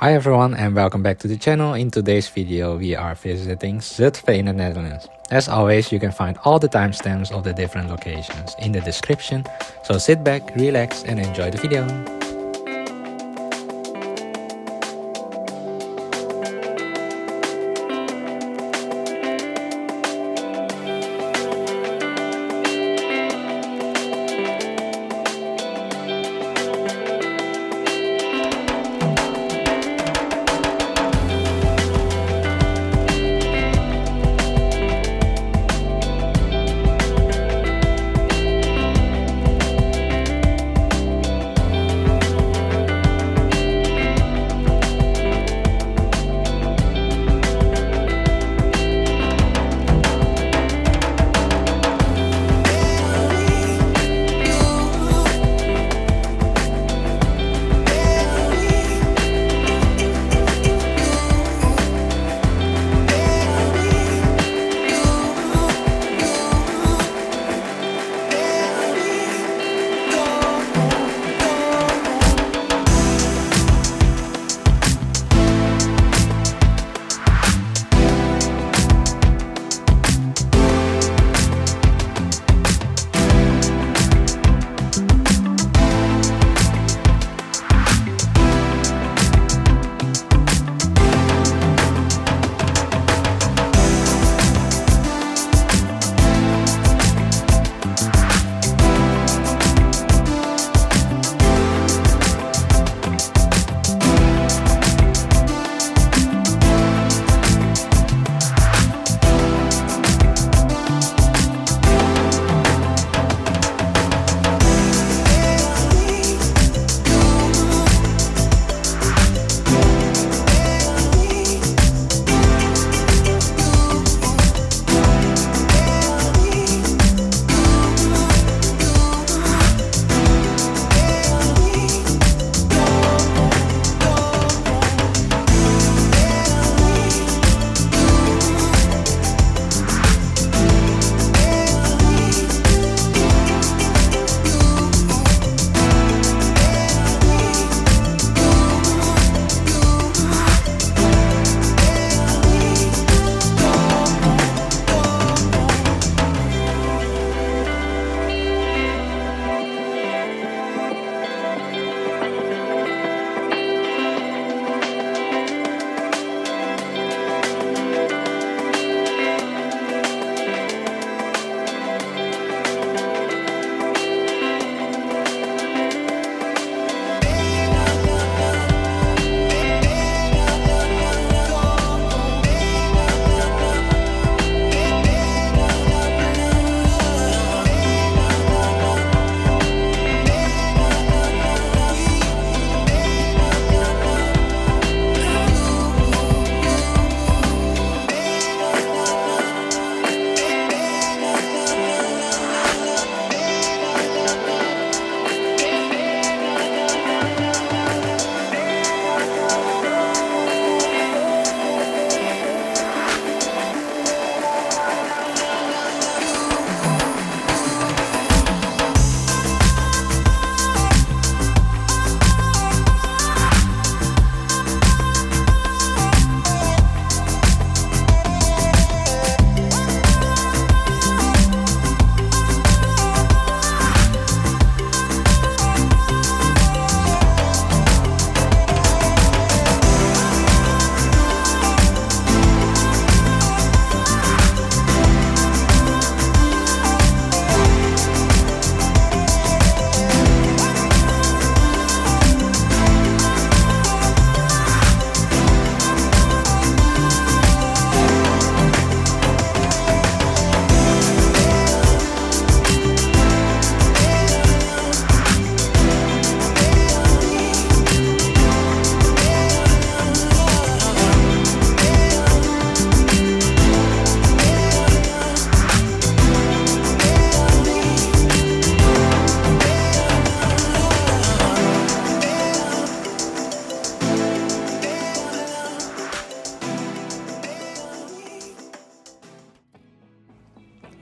Hi everyone and welcome back to the channel. In today's video we are visiting Zutphen in the Netherlands. As always, you can find all the timestamps of the different locations in the description. So sit back, relax and enjoy the video.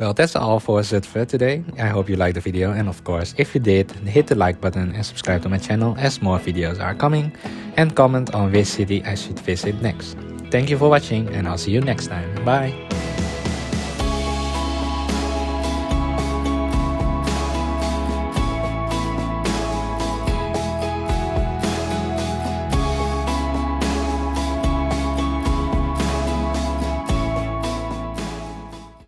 Well, that's all for Zutphen today. I hope you liked the video, and of course, if you did, hit the like button and subscribe to my channel as more videos are coming, and comment on which city I should visit next. Thank you for watching, and I'll see you next time. Bye!